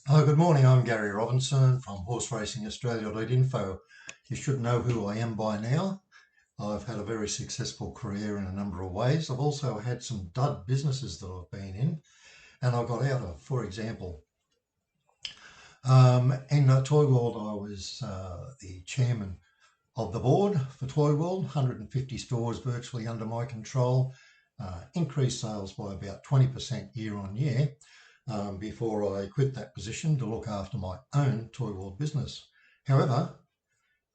Oh, good morning. I'm Gary Robinson from horseracingaustralia.info. You should know who I am by now. I've had a very successful career in a number of ways. I've also had some dud businesses that I've been in and I got out of. For example, in Toy World, I was the chairman of the board for Toy World, 150 stores virtually under my control, increased sales by about 20% year on year. Before I quit that position to look after my own Toy World business. However,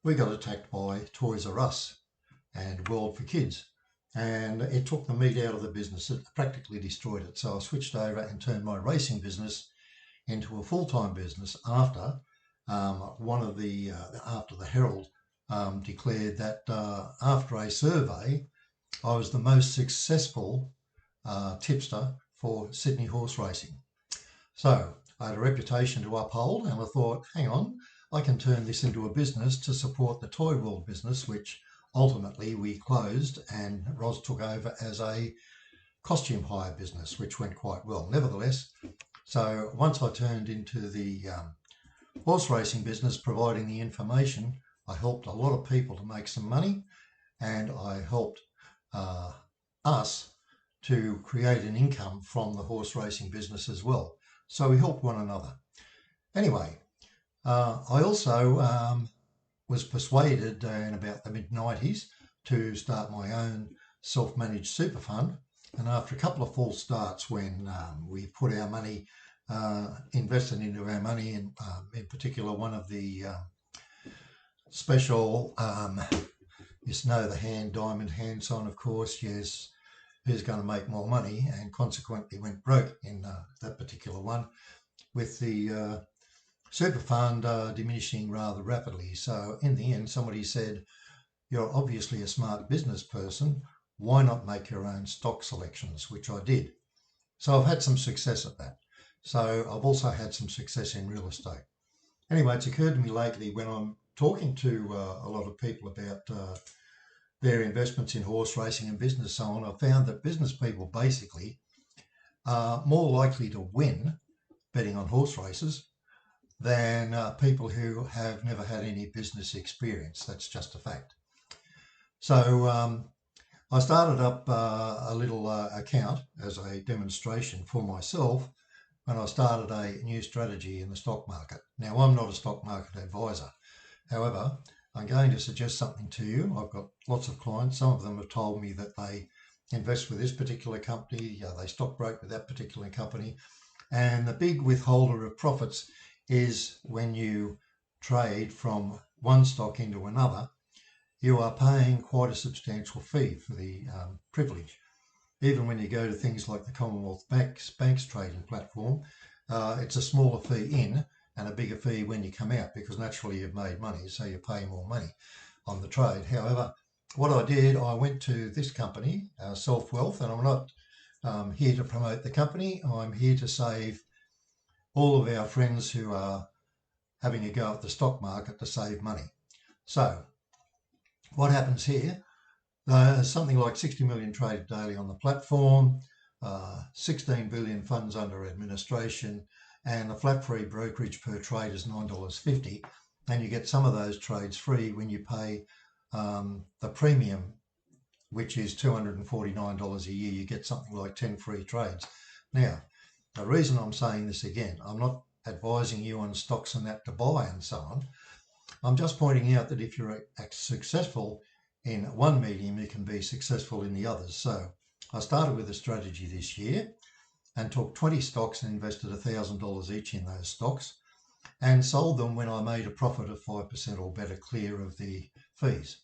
we got attacked by Toys R Us and World for Kids, and it took the meat out of the business. It practically destroyed it. So I switched over and turned my racing business into a full-time business after after the Herald declared that after a survey, I was the most successful tipster for Sydney horse racing. So I had a reputation to uphold, and I thought, hang on, I can turn this into a business to support the Toy World business, which ultimately we closed and Roz took over as a costume hire business, which went quite well. Nevertheless, so once I turned into the horse racing business, providing the information, I helped a lot of people to make some money, and I helped us to create an income from the horse racing business as well. So we helped one another. Anyway, I also was persuaded in about the mid-90s to start my own self-managed super fund. And after a couple of false starts when we put our money, invested into our money, and in particular one of the special, the hand, diamond hand sign, of course, yes, who's going to make more money, and consequently went broke in that particular one, with the super fund diminishing rather rapidly. So in the end, somebody said, you're obviously a smart business person, why not make your own stock selections, which I did. So I've had some success at that. So I've also had some success in real estate. Anyway, it's occurred to me lately when I'm talking to a lot of people about their investments in horse racing and business, so on, I've found that business people basically are more likely to win betting on horse races than people who have never had any business experience. That's just a fact. So I started up a little account as a demonstration for myself when I started a new strategy in the stock market. Now, I'm not a stock market advisor. However, I'm going to suggest something to you. I've got lots of clients. Some of them have told me that they invest with this particular company, they stockbroke with that particular company. And the big withholder of profits is when you trade from one stock into another, you are paying quite a substantial fee for the privilege. Even when you go to things like the Commonwealth Bank's trading platform, it's a smaller fee in and a bigger fee when you come out, because naturally you've made money, so you pay more money on the trade. However, what I did, I went to this company, Self Wealth, and I'm not here to promote the company. I'm here to save all of our friends who are having a go at the stock market to save money. So what happens here? Something like 60 million traded daily on the platform, 16 billion funds under administration, and the flat free brokerage per trade is $9.50. And you get some of those trades free when you pay the premium, which is $249 a year. You get something like 10 free trades. Now, the reason I'm saying this again, I'm not advising you on stocks and that to buy and so on. I'm just pointing out that if you're successful in one medium, you can be successful in the others. So I started with a strategy this year and took 20 stocks and invested $1,000 each in those stocks and sold them when I made a profit of 5% or better clear of the fees.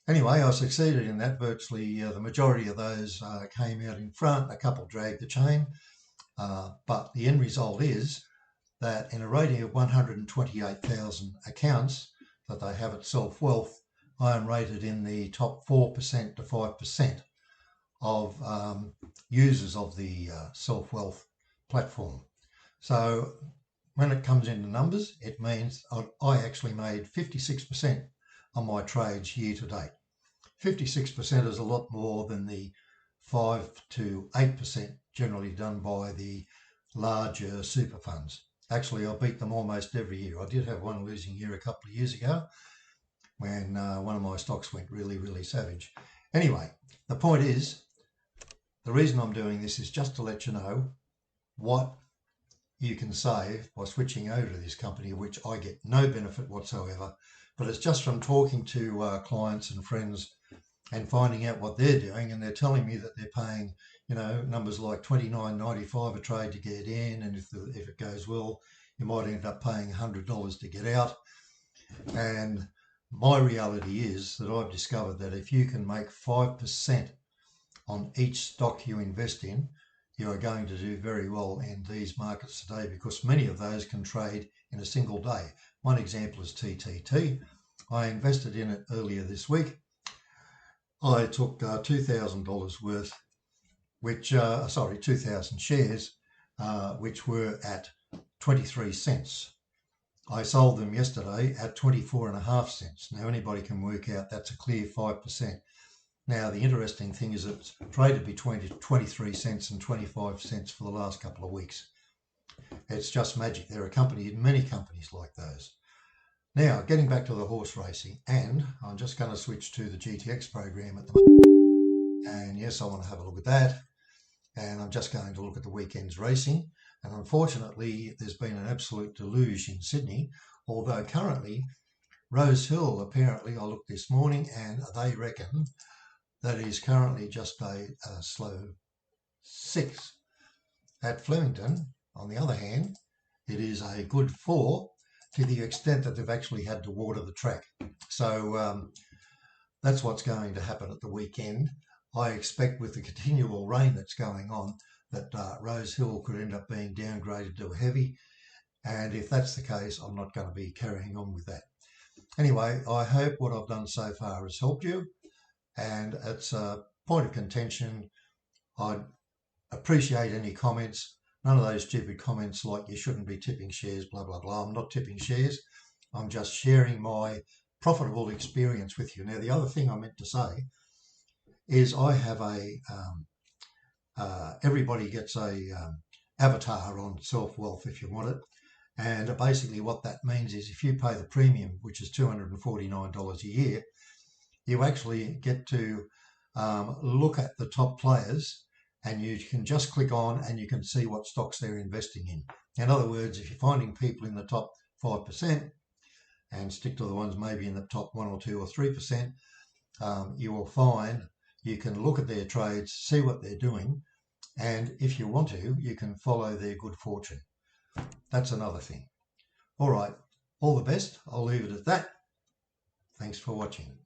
Anyway, I succeeded in that. Virtually the majority of those came out in front, a couple dragged the chain, but the end result is that in a rating of 128,000 accounts that they have at Self Wealth, I am rated in the top 4% to 5% of users of the Self Wealth platform. So when it comes into numbers, it means I actually made 56% on my trades year to date. 56% is a lot more than the 5 to 8% generally done by the larger super funds. Actually, I beat them almost every year. I did have one losing year a couple of years ago when one of my stocks went really, really savage. Anyway, the point is, the reason I'm doing this is just to let you know what you can save by switching over to this company, which I get no benefit whatsoever. But it's just from talking to clients and friends and finding out what they're doing, and they're telling me that they're paying, numbers like $29.95 a trade to get in, and if it goes well, you might end up paying $100 to get out. And my reality is that I've discovered that if you can make 5% on each stock you invest in, you are going to do very well in these markets today, because many of those can trade in a single day. One example is TTT. I invested in it earlier this week. I took $2,000 worth, 2,000 shares, which were at 23 cents. I sold them yesterday at 24.5 cents. Now anybody can work out that's a clear 5%. Now the interesting thing is it's traded between 23 cents and 25 cents for the last couple of weeks. It's just magic. There are many companies like those. Now, getting back to the horse racing, and I'm just going to switch to the GTX program at the moment. And yes, I want to have a look at that. And I'm just going to look at the weekend's racing. And unfortunately, there's been an absolute deluge in Sydney, although currently Rose Hill, apparently, I looked this morning and they reckon that is currently just a slow 6. At Flemington, on the other hand, it is a good 4, to the extent that they've actually had to water the track. So that's what's going to happen at the weekend. I expect with the continual rain that's going on that Rose Hill could end up being downgraded to a heavy. And if that's the case, I'm not going to be carrying on with that. Anyway, I hope what I've done so far has helped you. And it's a point of contention. I'd appreciate any comments. None of those stupid comments like you shouldn't be tipping shares, blah, blah, blah. I'm not tipping shares. I'm just sharing my profitable experience with you. Now, the other thing I meant to say is I have everybody gets a avatar on Self-Wealth if you want it. And basically what that means is if you pay the premium, which is $249 a year, you actually get to look at the top players, and you can just click on and you can see what stocks they're investing in. In other words, if you're finding people in the top 5% and stick to the ones maybe in the top 1 or 2 or 3%, you will find you can look at their trades, see what they're doing, and if you want to, you can follow their good fortune. That's another thing. All right, all the best. I'll leave it at that. Thanks for watching.